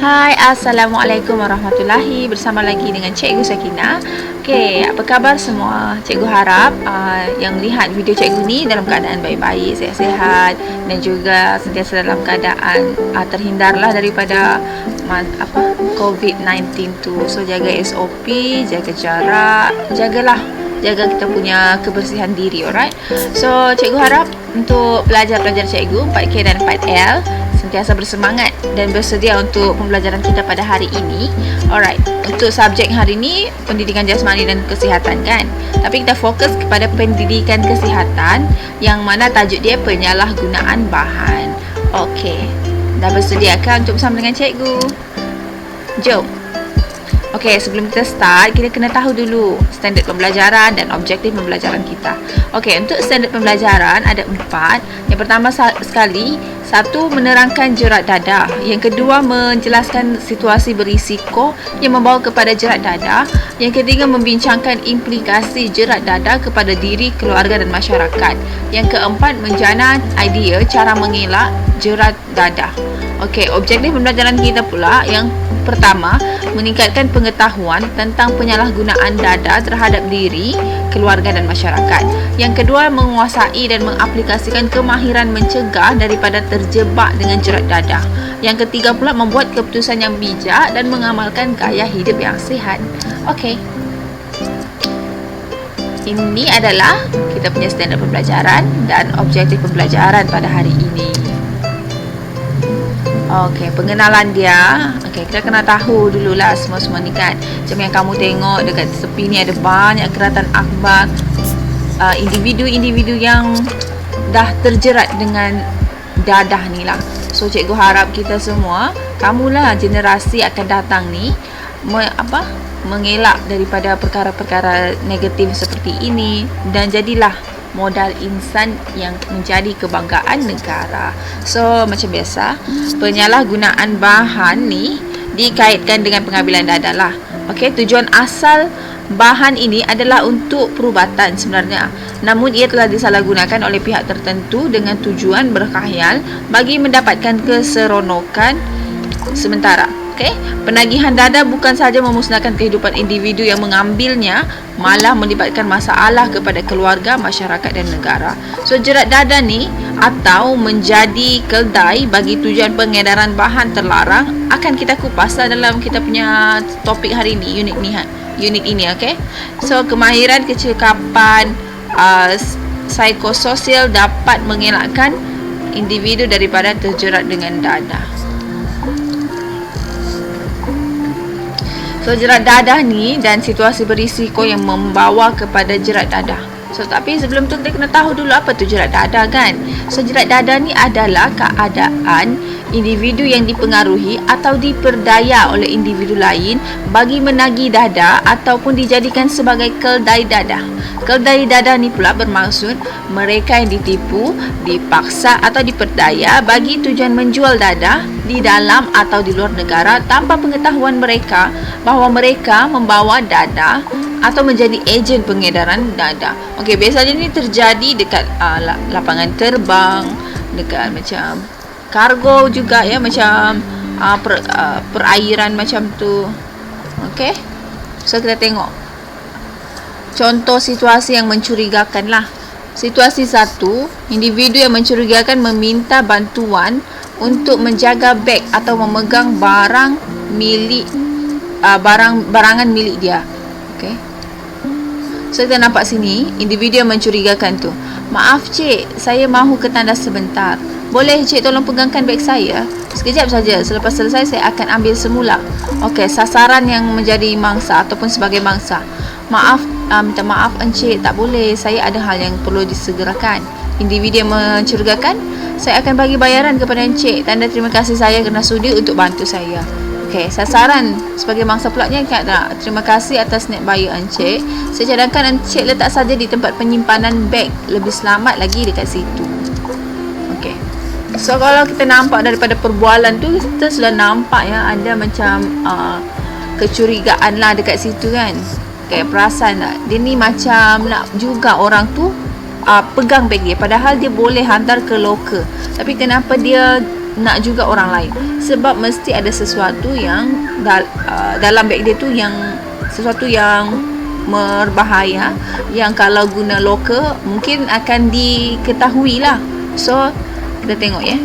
Hai, Assalamualaikum warahmatullahi. Bersama lagi dengan Cikgu Sakina. Okey, apa khabar semua? Cikgu harap yang lihat video cikgu ni dalam keadaan baik-baik, sihat-sihat dan juga sentiasa dalam keadaan terhindarlah daripada COVID-19 tu. So jaga SOP, jaga jarak, jaga kita punya kebersihan diri, alright? So cikgu harap untuk pelajar-pelajar cikgu 4K dan 4L sentiasa bersemangat dan bersedia untuk pembelajaran kita pada hari ini. Alright, untuk subjek hari ini pendidikan jasmani dan kesihatan kan. Tapi kita fokus kepada pendidikan kesihatan yang mana tajuk dia penyalahgunaan bahan. Okey, dah bersediakah untuk bersama dengan cikgu? Jom. Okey, sebelum kita start, kita kena tahu dulu standard pembelajaran dan objektif pembelajaran kita. Okey, untuk standard pembelajaran ada 4. Yang pertama sekali, 1. Menerangkan jerat dadah. Yang kedua, menjelaskan situasi berisiko yang membawa kepada jerat dadah. Yang ketiga, membincangkan implikasi jerat dadah kepada diri, keluarga dan masyarakat. Yang keempat, menjana idea cara mengelak jerat dadah. Okey, objektif pembelajaran kita pula yang pertama, meningkatkan pengetahuan tentang penyalahgunaan dadah terhadap diri, keluarga dan masyarakat. Yang kedua, menguasai dan mengaplikasikan kemahiran mencegah daripada terjebak dengan jerat dadah. Yang ketiga pula, membuat keputusan yang bijak dan mengamalkan gaya hidup yang sihat. Okey. Ini adalah kita punya standard pembelajaran dan objektif pembelajaran pada hari ini. Okey, pengenalan dia. Okey, kita kena tahu dululah semua ni kan. Macam yang kamu tengok dekat tepi ni ada banyak keratan akhbar, individu-individu yang dah terjerat dengan dadah ni lah. So cikgu harap kita semua, kamulah generasi akan datang ni mengelak daripada perkara-perkara negatif seperti ini dan jadilah modal insan yang menjadi kebanggaan negara. So macam biasa, penyalahgunaan bahan ni dikaitkan dengan pengambilan dadah lah. Okey, tujuan asal bahan ini adalah untuk perubatan sebenarnya. Namun ia telah disalahgunakan oleh pihak tertentu dengan tujuan berkhayal bagi mendapatkan keseronokan sementara. Okay. Penagihan dadah bukan sahaja memusnahkan kehidupan individu yang mengambilnya, malah melibatkan masalah kepada keluarga, masyarakat dan negara. So jerat dadah ni atau menjadi keldai bagi tujuan pengedaran bahan terlarang akan kita kupas dalam kita punya topik hari ini, unit ini, okay? So kemahiran kecekapan psikososial dapat mengelakkan individu daripada terjerat dengan dadah. So jerat dadah ni dan situasi berisiko yang membawa kepada jerat dadah. So tapi sebelum tu kita kena tahu dulu apa tu jerat dadah kan. So jerat dadah ni adalah keadaan individu yang dipengaruhi atau diperdaya oleh individu lain bagi menagih dadah ataupun dijadikan sebagai keldai dadah. Keldai dadah ni pula bermaksud mereka yang ditipu, dipaksa atau diperdaya bagi tujuan menjual dadah di dalam atau di luar negara tanpa pengetahuan mereka bahawa mereka membawa dadah atau menjadi ejen pengedaran dadah. Okey, biasanya ni terjadi dekat lapangan terbang, dekat macam kargo juga ya, macam perairan macam tu. Okey. So kita tengok contoh situasi yang mencurigakan lah. Situasi 1, individu yang mencurigakan meminta bantuan untuk menjaga beg atau memegang barangan milik dia. Okey. So kita nampak sini individu yang mencurigakan tu. Maaf cik, saya mahu ke tandas sebentar. Boleh cik tolong pegangkan beg saya? Sekejap saja, selepas selesai saya akan ambil semula. Okey, sasaran yang menjadi mangsa ataupun sebagai mangsa. Maaf, minta maaf encik, tak boleh. Saya ada hal yang perlu disegerakan. Individu yang mencurigakan, saya akan bagi bayaran kepada encik. Tanda terima kasih saya kerana sudi untuk bantu saya. Okey, sasaran sebagai mangsa pulaknya kata, terima kasih atas niat baik encik. Saya cadangkan encik letak saja di tempat penyimpanan beg. Lebih selamat lagi dekat situ. Okey. So kalau kita nampak daripada perbualan tu, kita sudah nampak ya ada macam kecurigaan lah dekat situ kan. Kayak perasan tak? Dia ni macam nak juga orang tu pegang beg dia, padahal dia boleh hantar ke loker. Tapi kenapa dia nak juga orang lain, sebab mesti ada sesuatu yang dalam beg dia tu, yang sesuatu yang berbahaya, yang kalau guna loker mungkin akan diketahui lah. So kita tengok ya.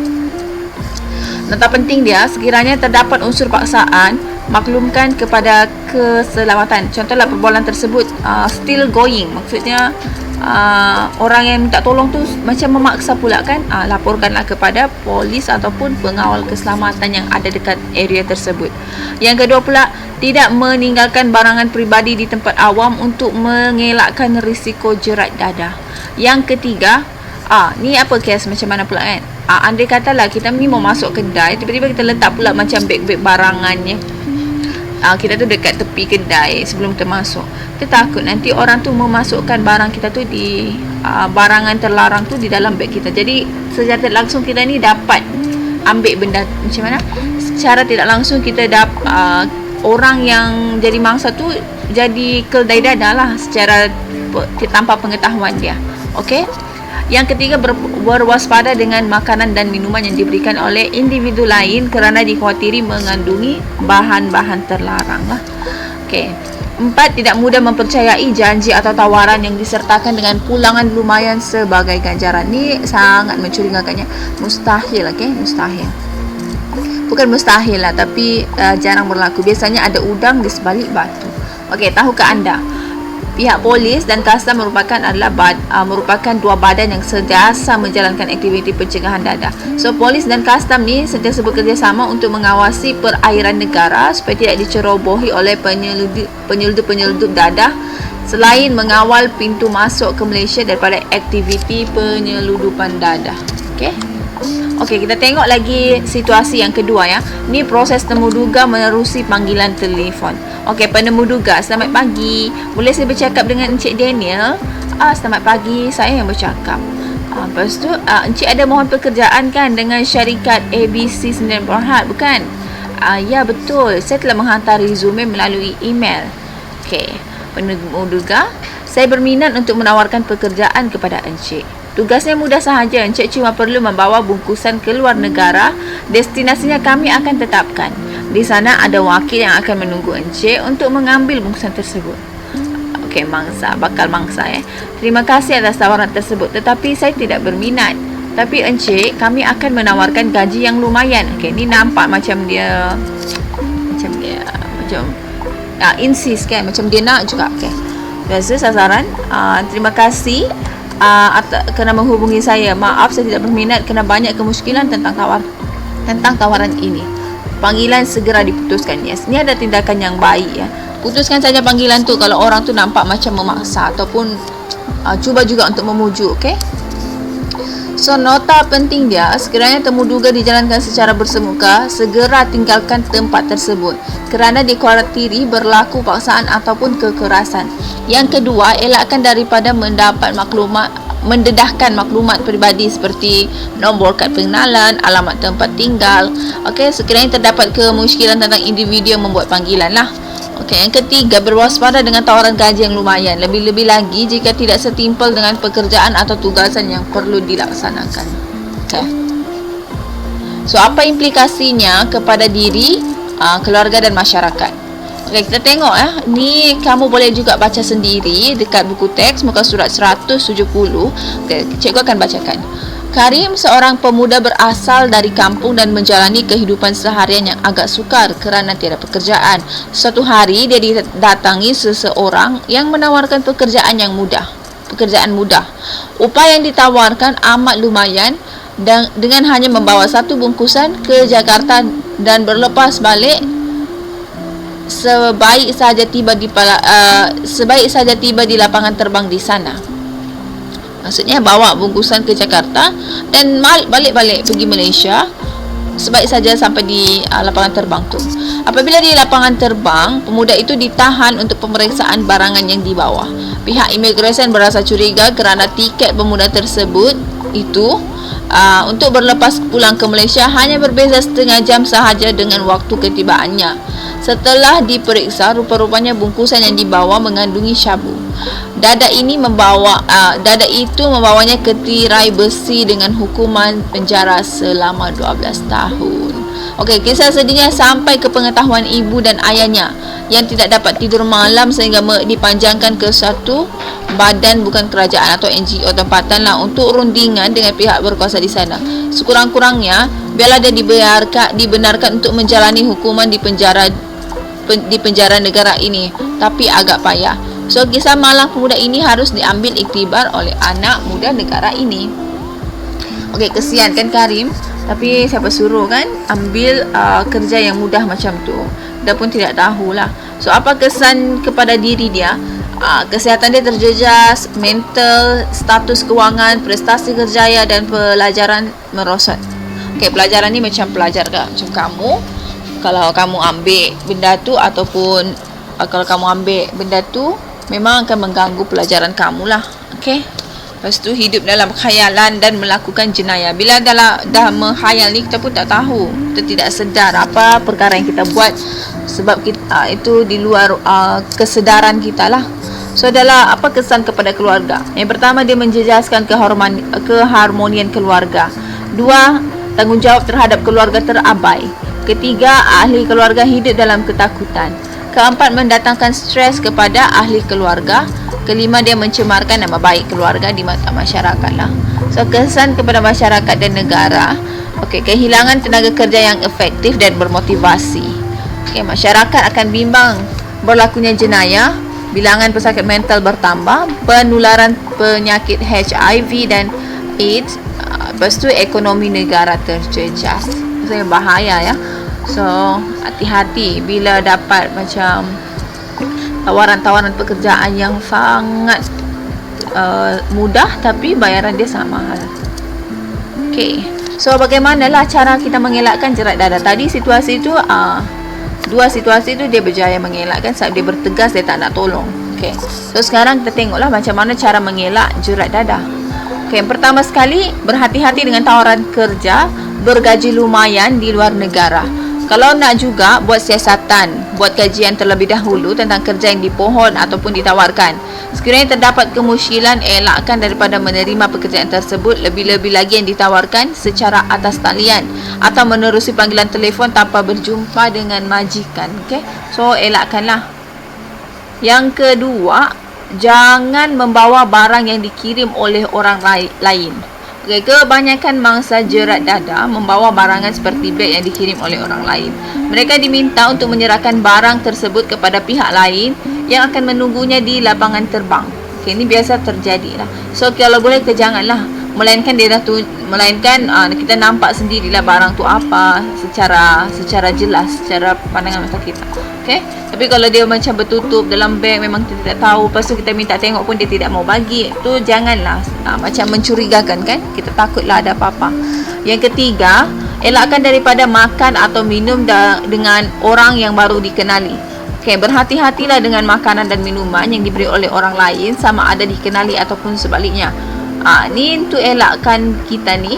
Nota penting dia, sekiranya terdapat unsur paksaan, maklumkan kepada keselamatan. Contohlah perbualan tersebut still going, maksudnya orang yang minta tolong tu macam memaksa pula kan, laporkanlah kepada polis ataupun pengawal keselamatan yang ada dekat area tersebut. Yang kedua pula, tidak meninggalkan barangan peribadi di tempat awam untuk mengelakkan risiko jerat dadah. Yang ketiga, ni apa kes macam mana pula kan? Andai katalah kita ni mau masuk kedai, tiba-tiba kita letak pula macam beg-beg barangannya. Kita tu dekat tepi kedai sebelum kita masuk. Kita takut nanti orang tu memasukkan barang kita tu di barangan terlarang tu di dalam beg kita. Jadi secara tidak langsung kita ni dapat ambil benda macam mana? Secara tidak langsung kita dapat orang yang jadi mangsa tu jadi keldai dadah lah secara tanpa pengetahuan dia. Okey? Yang ketiga, berwaspada dengan makanan dan minuman yang diberikan oleh individu lain kerana dikhawatiri mengandungi bahan-bahan terlarang lah. Okey. 4, tidak mudah mempercayai janji atau tawaran yang disertakan dengan pulangan lumayan sebagai ganjaran. Ni sangat mencurigakannya. Mustahil, okey? Mustahil. Bukan mustahil lah, tapi jarang berlaku. Biasanya ada udang di sebalik batu. Okey, tahukah anda? Pihak polis dan kastam merupakan dua badan yang sentiasa menjalankan aktiviti pencegahan dadah. So polis dan kastam ni sentiasa bekerjasama untuk mengawasi perairan negara supaya tidak dicerobohi oleh penyelundup dadah, selain mengawal pintu masuk ke Malaysia daripada aktiviti penyelundupan dadah. Okey, kita tengok lagi situasi yang kedua ya. Ni proses temuduga menerusi panggilan telefon. Okey, penemuduga, selamat pagi. Boleh saya bercakap dengan Encik Daniel? Selamat pagi, saya yang bercakap. Lepas tu, Encik ada mohon pekerjaan kan dengan syarikat ABC Sdn Bhd, bukan? Ya, betul. Saya telah menghantar resume melalui email. Okey, penemuduga, saya berminat untuk menawarkan pekerjaan kepada Encik. Tugasnya mudah sahaja. Encik cuma perlu membawa bungkusan ke luar negara. Destinasinya kami akan tetapkan. Di sana ada wakil yang akan menunggu Encik untuk mengambil bungkusan tersebut. Okey, bakal mangsa ya. Terima kasih atas tawaran tersebut, tetapi saya tidak berminat. Tapi Encik, kami akan menawarkan gaji yang lumayan. Okey, ni nampak macam dia insist kan, macam dia nak juga. Okey. Biasa sasaran. Terima kasih kerana menghubungi saya. Maaf, saya tidak berminat kerana banyak kemusykilan tentang tawaran ini. Panggilan segera diputuskan. Yes, ni ada tindakan yang baik ya. Putuskan saja panggilan tu kalau orang tu nampak macam memaksa ataupun cuba juga untuk memujuk. Okey. So nota penting dia, sekiranya temuduga dijalankan secara bersemuka, segera tinggalkan tempat tersebut kerana dikhawatiri berlaku paksaan ataupun kekerasan. Yang kedua, elakkan daripada mendedahkan maklumat peribadi seperti nombor kad pengenalan, alamat tempat tinggal. Okey, sekiranya terdapat kemusykilan tentang individu yang membuat panggilan lah. Okey, yang ketiga, berwaspada dengan tawaran gaji yang lumayan, lebih-lebih lagi jika tidak setimpal dengan pekerjaan atau tugasan yang perlu dilaksanakan. Okey. So, apa implikasinya kepada diri, keluarga dan masyarakat? Okey, kita tengok ni kamu boleh juga baca sendiri dekat buku teks muka surat 170. Okey, cikgu akan bacakan. Karim, seorang pemuda berasal dari kampung dan menjalani kehidupan seharian yang agak sukar kerana tiada pekerjaan. Suatu hari dia didatangi seseorang yang menawarkan pekerjaan mudah. Upah yang ditawarkan amat lumayan dan dengan hanya membawa satu bungkusan ke Jakarta dan berlepas balik sebaik saja tiba di lapangan terbang di sana. Maksudnya bawa bungkusan ke Jakarta dan balik-balik pergi Malaysia sebaik saja sampai di lapangan terbang tu. Apabila di lapangan terbang, pemuda itu ditahan untuk pemeriksaan barangan yang dibawa. Pihak imigresen berasa curiga kerana tiket pemuda tersebut itu untuk berlepas pulang ke Malaysia hanya berbeza setengah jam sahaja dengan waktu ketibaannya. Setelah diperiksa, rupa-rupanya bungkusan yang dibawa mengandungi syabu. Dada itu membawanya ke tirai besi dengan hukuman penjara selama 12 tahun. Okey, kisah sedihnya sampai ke pengetahuan ibu dan ayahnya yang tidak dapat tidur malam sehingga dipanjangkan ke satu badan bukan kerajaan atau NGO tempatan lah untuk rundingan dengan pihak berkuasa di sana. Sekurang-kurangnya, biarlah dia dibenarkan untuk menjalani hukuman di penjara negara ini, tapi agak payah. So, kisah malang pemuda ini harus diambil iktibar oleh anak muda negara ini. Okey, kesian kan Karim? Tapi siapa suruh kan ambil kerja yang mudah macam tu. Dia pun tidak tahulah. So, apa kesan kepada diri dia? Kesihatan dia terjejas, mental, status kewangan, prestasi kerjaya dan pelajaran merosot. Okey, pelajaran ni macam pelajar ke? Macam kamu, kalau kamu ambil benda tu ataupun kalau kamu ambil benda tu memang akan mengganggu pelajaran kamu lah. Okey. Lepas tu hidup dalam khayalan dan melakukan jenayah. Bila dah menghayal ni, kita pun tak tahu, kita tidak sedar apa perkara yang kita buat sebab kita itu di luar kesedaran kita lah. So, adalah apa kesan kepada keluarga? Yang pertama, dia menjejaskan keharmonian keluarga. 2, tanggungjawab terhadap keluarga terabai. Ketiga, ahli keluarga hidup dalam ketakutan. Keempat, mendatangkan stres kepada ahli keluarga. Kelima, dia mencemarkan nama baik keluarga di mata masyarakat lah. So, kesan kepada masyarakat dan negara. Okey, kehilangan tenaga kerja yang efektif dan bermotivasi. Okey, masyarakat akan bimbang berlakunya jenayah, bilangan pesakit mental bertambah, penularan penyakit HIV dan AIDS. Lepas tu ekonomi negara terjejas. Saya bahaya ya. So, hati-hati bila dapat macam tawaran-tawaran pekerjaan yang sangat mudah tapi bayaran dia sangat mahal. Okey. So, bagaimanalah cara kita mengelakkan jerat dada? Tadi situasi itu dua situasi itu dia berjaya mengelakkan sebab dia bertegas, dia tak nak tolong. Okey. So, sekarang kita tengoklah macam mana cara mengelak jerat dada. Okey, yang pertama sekali, berhati-hati dengan tawaran kerja bergaji lumayan di luar negara. Kalau nak juga, buat siasatan, buat kajian terlebih dahulu tentang kerja yang dipohon ataupun ditawarkan. Sekiranya terdapat kemuskilan, elakkan daripada menerima pekerjaan tersebut, lebih-lebih lagi yang ditawarkan secara atas talian atau menerusi panggilan telefon tanpa berjumpa dengan majikan. Okay? So, elakkanlah. Yang kedua, jangan membawa barang yang dikirim oleh orang lain. Okay, kebanyakan mangsa jerat dada membawa barangan seperti beg yang dikirim oleh orang lain. Mereka diminta untuk menyerahkan barang tersebut kepada pihak lain yang akan menunggunya di lapangan terbang. Okay, ini biasa terjadi lah. So, kalau boleh kita janganlah. Melainkan kita nampak sendirilah barang tu apa secara jelas, secara pandangan mata kita. Okay? Tapi kalau dia macam bertutup dalam beg, memang kita tidak tahu, lepas tu kita minta tengok pun dia tidak mau bagi, tu janganlah. Macam mencurigakan kan, kita takutlah ada apa-apa. Yang ketiga, elakkan daripada makan atau minum dengan orang yang baru dikenali. Okay, berhati-hatilah dengan makanan dan minuman yang diberi oleh orang lain, sama ada dikenali ataupun sebaliknya. Ni untuk elakkan kita ni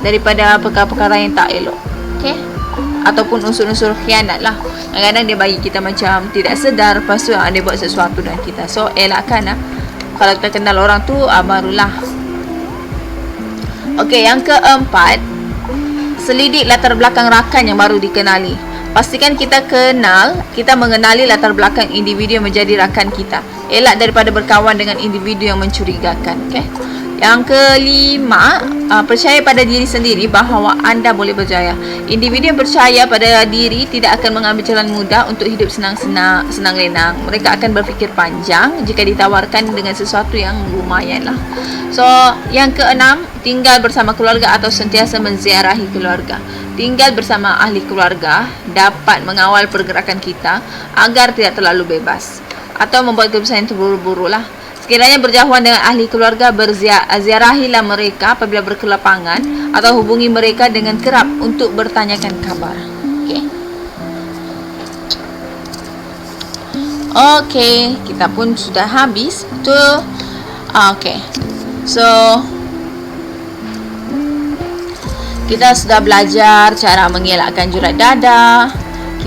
daripada perkara-perkara yang tak elok. Okay? Ataupun unsur-unsur khianat lah. Kadang-kadang dia bagi kita macam tidak sedar, lepas tu dia buat sesuatu dengan kita. So, elakkan lah. Kalau kita kenal orang tu, barulah. Okay, yang keempat, selidik latar belakang rakan yang baru dikenali. Pastikan kita mengenali latar belakang individu yang menjadi rakan kita. Elak daripada berkawan dengan individu yang mencurigakan. Okay? Yang kelima, percaya pada diri sendiri bahawa anda boleh berjaya. Individu yang percaya pada diri tidak akan mengambil jalan mudah untuk hidup senang lenang. Mereka akan berfikir panjang jika ditawarkan dengan sesuatu yang lumayan lah. So, yang keenam, tinggal bersama keluarga atau sentiasa menziarahi keluarga. Tinggal bersama ahli keluarga dapat mengawal pergerakan kita agar tidak terlalu bebas atau membuat keputusan yang terburu-buru lah. Sekiranya berjauhan dengan ahli keluarga, ziarahilah mereka apabila berkelapangan atau hubungi mereka dengan kerap untuk bertanyakan kabar. Okey, kita pun sudah habis tu. Okey. So, kita sudah belajar cara mengelakkan jerat dada.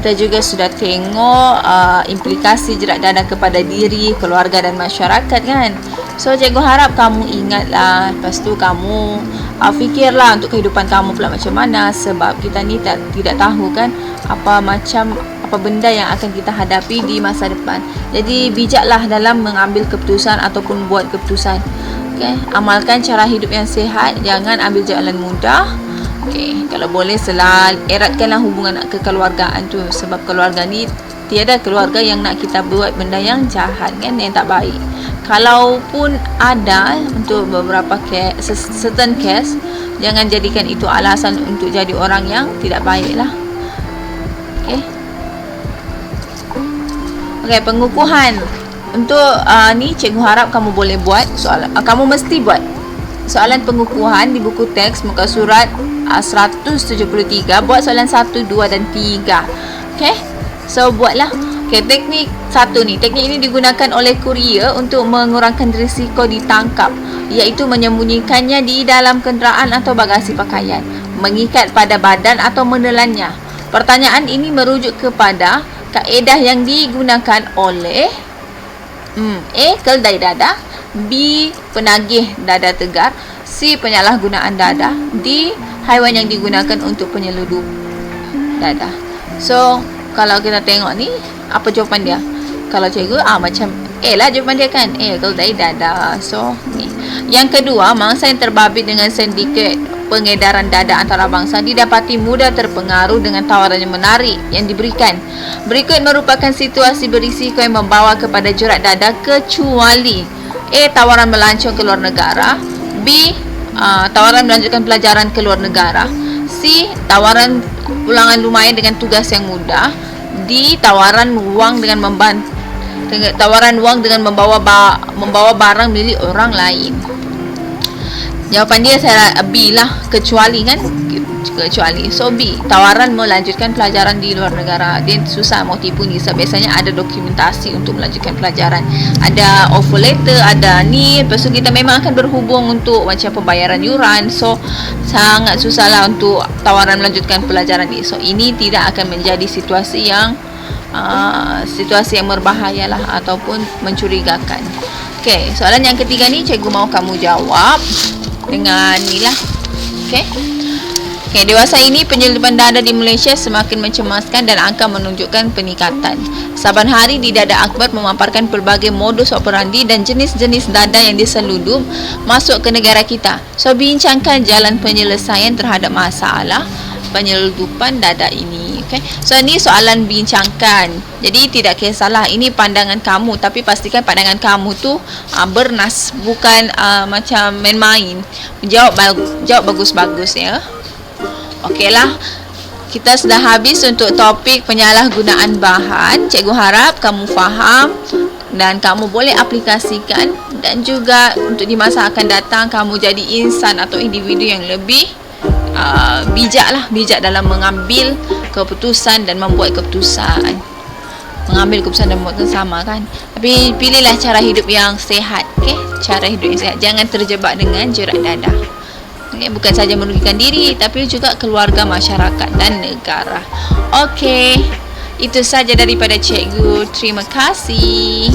Kita juga sudah tengok implikasi jerat dadah kepada diri, keluarga dan masyarakat kan. So cikgu harap kamu ingatlah. Lepas tu kamu fikirlah untuk kehidupan kamu pula macam mana, sebab kita ni tidak tahu kan apa benda yang akan kita hadapi di masa depan. Jadi bijaklah dalam mengambil keputusan ataupun buat keputusan. Okay? Amalkan cara hidup yang sihat, jangan ambil jalan mudah. Okay. Kalau boleh eratkanlah hubungan kekeluargaan tu, sebab keluarga ni tiada keluarga yang nak kita buat benda yang jahat kan, yang tak baik. Kalaupun ada untuk beberapa certain case, jangan jadikan itu alasan untuk jadi orang yang tidak baik lah. Okay, pengukuhan untuk ni cikgu harap kamu boleh buat soalan. Kamu mesti buat soalan pengukuhan di buku teks muka surat 173. Buat soalan 1, 2 dan 3. Okay, so buatlah. Okay, teknik 1 ni. Teknik ini digunakan oleh kurier untuk mengurangkan risiko ditangkap, iaitu menyembunyikannya di dalam kenderaan atau bagasi pakaian, mengikat pada badan atau menelannya. Pertanyaan ini merujuk kepada kaedah yang digunakan oleh A. Keldai dadah, B. Penagih dadah tegar, C. Penyalahgunaan dadah, D. Haiwan yang digunakan untuk penyeludup dadah. So kalau kita tengok ni, apa jawapan dia? Kalau cikgu macam A lah jawapan dia kan, A. Keldai dadah. So ni. Yang kedua, mangsa yang terbabit dengan sindiket pengedaran dadah antarabangsa didapati mudah terpengaruh dengan tawaran yang menarik yang diberikan. Berikut merupakan situasi berisiko yang membawa kepada jerat dadah, kecuali A. Tawaran melancong ke luar negara, B. Tawaran melanjutkan pelajaran ke luar negara, C. Tawaran pulangan lumayan dengan tugas yang mudah, D. Tawaran wang dengan membawa barang milik orang lain. Jawapan dia saya B lah, kecuali kan, kecuali. So B, tawaran melanjutkan pelajaran di luar negara. Dia susah mau tipu ni, so biasanya ada dokumentasi untuk melanjutkan pelajaran, ada offer letter, ada ni. Lepas tu kita memang akan berhubung untuk macam pembayaran yuran. So sangat susah lah untuk tawaran melanjutkan pelajaran ni. So ini tidak akan menjadi situasi yang berbahaya lah ataupun mencurigakan. Okay, soalan yang ketiga ni cikgu mau kamu jawab dengan ni lah. Okay, dewasa ini penyelundupan dadah di Malaysia semakin mencemaskan dan angka menunjukkan peningkatan. Saban hari di Dadah Akbar memaparkan pelbagai modus operandi dan jenis-jenis dadah yang diselundup masuk ke negara kita. So bincangkan jalan penyelesaian terhadap masalah penyelundupan dadah ini. Okay, so ni soalan bincangkan. Jadi tidak kisahlah ini pandangan kamu, tapi pastikan pandangan kamu tu bernas, bukan macam main-main. Jawab bagus-bagus ya. Okeylah, kita sudah habis untuk topik penyalahgunaan bahan. Cikgu harap kamu faham dan kamu boleh aplikasikan, dan juga untuk di masa akan datang kamu jadi insan atau individu yang lebih bijak dalam mengambil keputusan dan membuat keputusan. Mengambil keputusan dan membuat sama kan. Tapi pilihlah cara hidup yang sehat, okey? Cara hidup yang sehat. Jangan terjebak dengan jerat dadah. Okay? Bukan saja merugikan diri, tapi juga keluarga, masyarakat dan negara. Okey. Itu saja daripada cikgu. Terima kasih.